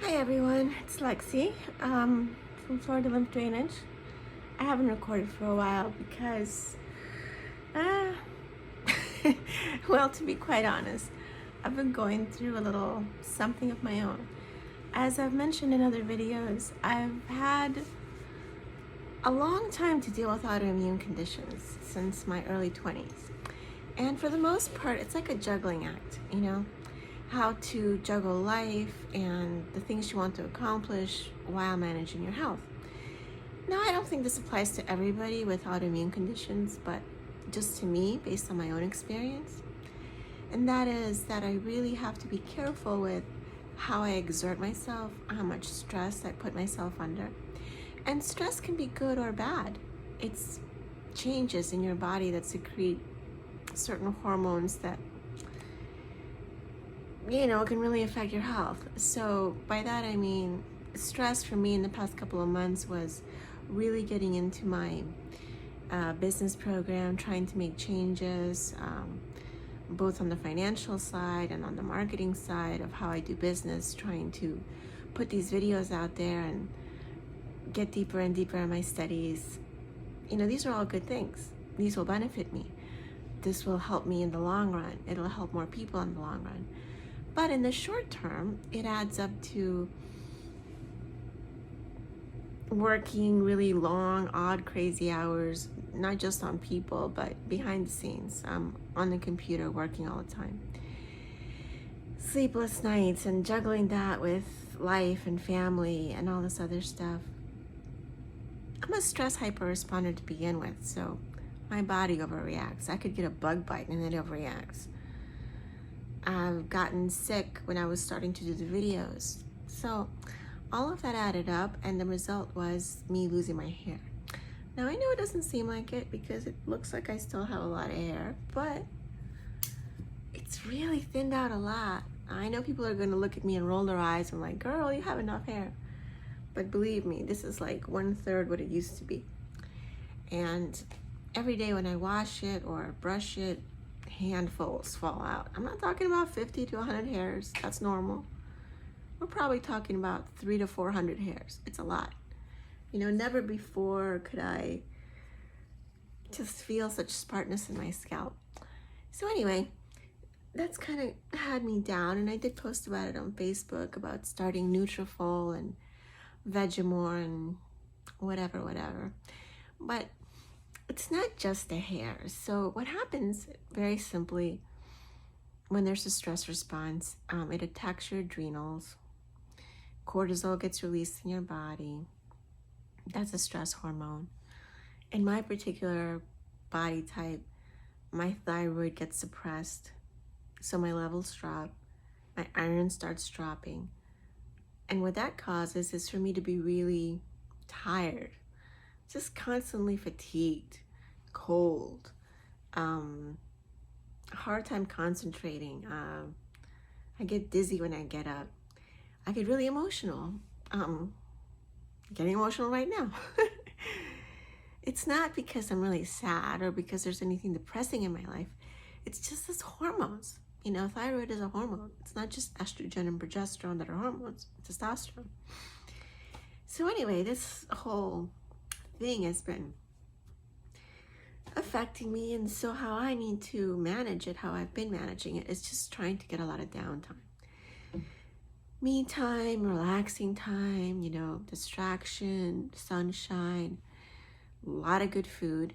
Hi everyone, it's Lexi from Florida Lymph Drainage. I haven't recorded for a while because, uh, well, to be quite honest, I've been going through a little something of my own. As I've mentioned in other videos, I've had a long time to deal with autoimmune conditions since my early 20s. And for the most part, it's like a juggling act, how to juggle life and the things you want to accomplish while managing your health. Now, I don't think this applies to everybody with autoimmune conditions, but just to me, based on my own experience. And that is that I really have to be careful with how I exert myself, how much stress I put myself under. And stress can be good or bad. It's changes in your body that secrete certain hormones that can really affect your health. So by that I mean stress for me in the past couple of months was really getting into my business program, trying to make changes, both on the financial side and on the marketing side of how I do business, trying to put these videos out there and get deeper and deeper in my studies. These are all good things. These will benefit me. This will help me in the long run. It'll help more people in the long run. But in the short term, it adds up to working really long, odd, crazy hours, not just on people, but behind the scenes. I'm on the computer working all the time. Sleepless nights and juggling that with life and family and all this other stuff. I'm a stress hyper-responder to begin with, so my body overreacts. I could get a bug bite and it overreacts. I've gotten sick when I was starting to do the videos. So all of that added up, and the result was me losing my hair. Now I know it doesn't seem like it because it looks like I still have a lot of hair, but it's really thinned out a lot. I know people are going to look at me and roll their eyes and like, girl, you have enough hair. But believe me, this is like 1/3 what it used to be. And every day when I wash it or brush it, handfuls fall out. I'm not talking about 50 to 100 hairs. That's normal. We're probably talking about 300 to 400 hairs. It's a lot. Never before could I just feel such sparseness in my scalp. So anyway, that's kind of had me down, and I did post about it on Facebook about starting Nutrafol and Vegemore and whatever. But it's not just the hair. So what happens very simply when there's a stress response, it attacks your adrenals. Cortisol gets released in your body. That's a stress hormone. In my particular body type, my thyroid gets suppressed. So my levels drop. My iron starts dropping. And what that causes is for me to be really tired, just constantly fatigued, cold, hard time concentrating. I get dizzy when I get up. I get really emotional. Getting emotional right now. It's not because I'm really sad or because there's anything depressing in my life. It's just this hormones. Thyroid is a hormone. It's not just estrogen and progesterone that are hormones, it's testosterone. So anyway, this whole thing has been affecting me, and so how I need to manage it, how I've been managing it, is just trying to get a lot of downtime. Me time, relaxing time, distraction, sunshine, a lot of good food,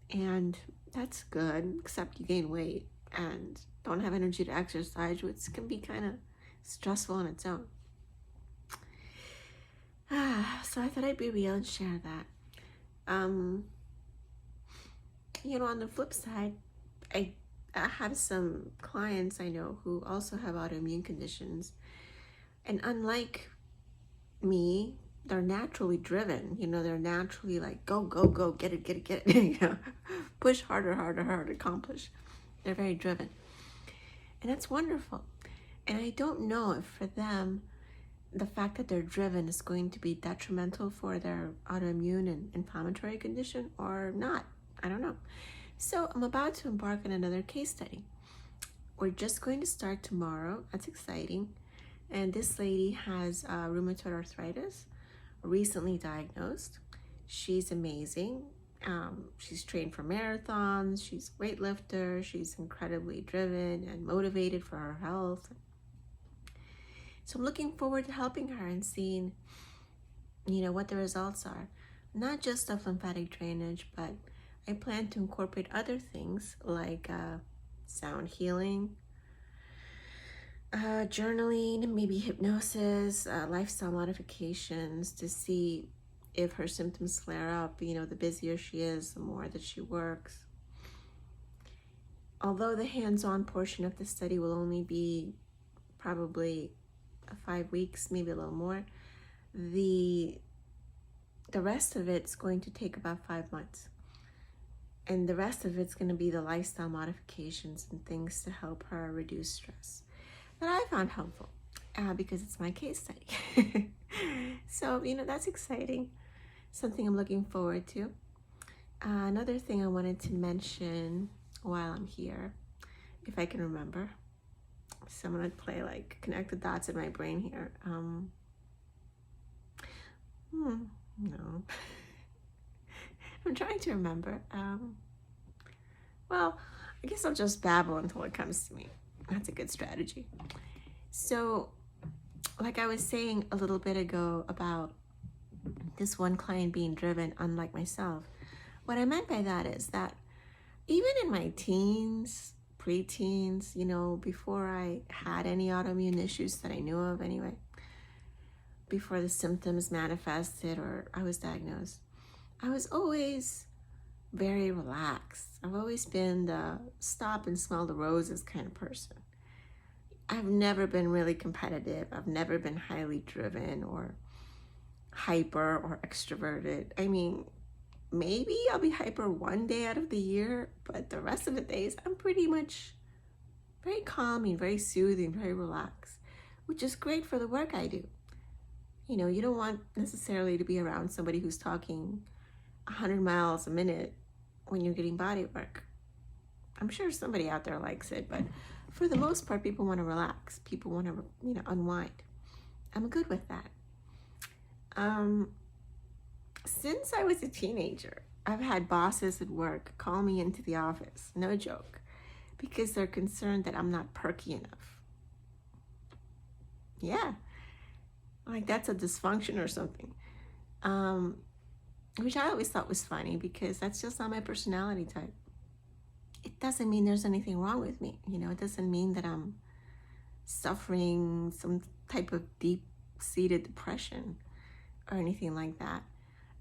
and that's good, except you gain weight and don't have energy to exercise, which can be kind of stressful on its own. So I thought I'd be real and share that. On the flip side, I have some clients I know who also have autoimmune conditions, and unlike me, they're naturally driven. They're naturally like, go, get it. Push harder, accomplish. They're very driven. And that's wonderful. And I don't know if for them, the fact that they're driven is going to be detrimental for their autoimmune and inflammatory condition or not. I don't know. So I'm about to embark on another case study. We're just going to start tomorrow. That's exciting. And this lady has rheumatoid arthritis, recently diagnosed. She's amazing. She's trained for marathons. She's a weightlifter. She's incredibly driven and motivated for her health. So I'm looking forward to helping her and seeing, what the results are. Not just of lymphatic drainage, but I plan to incorporate other things like sound healing, journaling, maybe hypnosis, lifestyle modifications to see if her symptoms flare up. The busier she is, the more that she works. Although the hands-on portion of the study will only be probably 5 weeks, maybe a little more, the rest of it's going to take about 5 months. And the rest of it's going to be the lifestyle modifications and things to help her reduce stress that I found helpful because it's my case study. So, that's exciting. Something I'm looking forward to. Another thing I wanted to mention while I'm here, if I can remember. So I'm going to play like connect the dots in my brain here. No. I'm trying to remember. Well, I guess I'll just babble until it comes to me. That's a good strategy. So, like I was saying a little bit ago about this one client being driven, unlike myself, what I meant by that is that even in my teens, preteens, before I had any autoimmune issues that I knew of anyway, before the symptoms manifested or I was diagnosed, I was always very relaxed. I've always been the stop and smell the roses kind of person. I've never been really competitive. I've never been highly driven or hyper or extroverted. I mean, maybe I'll be hyper one day out of the year, but the rest of the days I'm pretty much very calming, very soothing, very relaxed, which is great for the work I do. You don't want necessarily to be around somebody who's talking 100 miles a minute when you're getting body work. I'm sure somebody out there likes it, but for the most part, people want to relax. People want to, unwind. I'm good with that. Since I was a teenager, I've had bosses at work call me into the office, no joke, because they're concerned that I'm not perky enough. Yeah, like that's a dysfunction or something. Which I always thought was funny because that's just not my personality type. It doesn't mean there's anything wrong with me. It doesn't mean that I'm suffering some type of deep-seated depression or anything like that.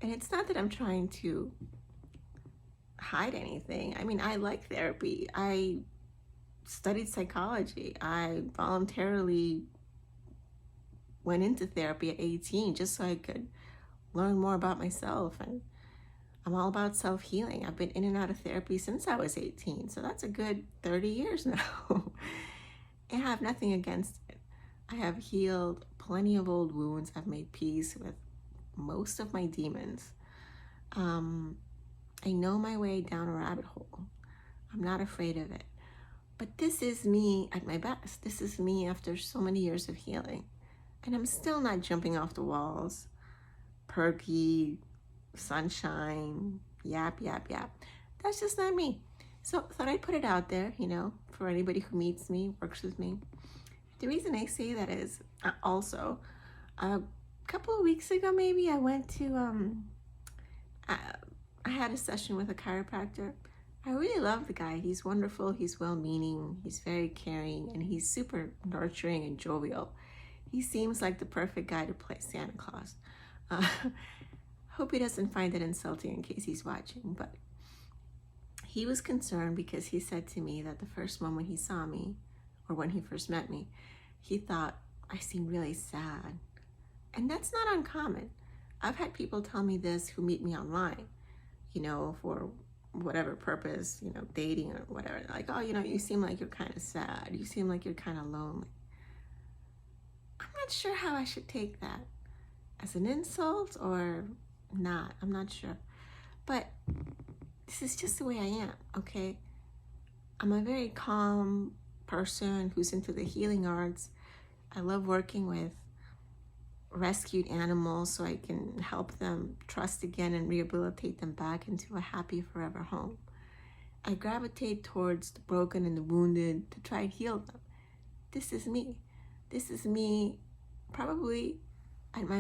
And it's not that I'm trying to hide anything. I mean, I like therapy. I studied psychology. I voluntarily went into therapy at 18 just so I could learn more about myself, and I'm all about self-healing. I've been in and out of therapy since I was 18, so that's a good 30 years now. I have nothing against it. I have healed plenty of old wounds. I've made peace with most of my demons. I know my way down a rabbit hole. I'm not afraid of it. But this is me at my best. This is me after so many years of healing. And I'm still not jumping off the walls, perky, sunshine, yap, yap, yap. That's just not me. So I thought I'd put it out there, for anybody who meets me, works with me. The reason I say that is also, a couple of weeks ago maybe, I went to, I had a session with a chiropractor. I really love the guy. He's wonderful, he's well-meaning, he's very caring, and he's super nurturing and jovial. He seems like the perfect guy to play Santa Claus. Hope he doesn't find it insulting in case he's watching, but he was concerned because he said to me that the first moment he saw me, or when he first met me, he thought I seemed really sad. And that's not uncommon. I've had people tell me this who meet me online, for whatever purpose, dating or whatever. Like, oh, you seem like you're kind of sad. You seem like you're kind of lonely. I'm not sure how I should take that. As an insult or not, I'm not sure. But this is just the way I am, okay? I'm a very calm person who's into the healing arts. I love working with rescued animals so I can help them trust again and rehabilitate them back into a happy forever home. I gravitate towards the broken and the wounded to try and heal them. This is me. This is me probably at my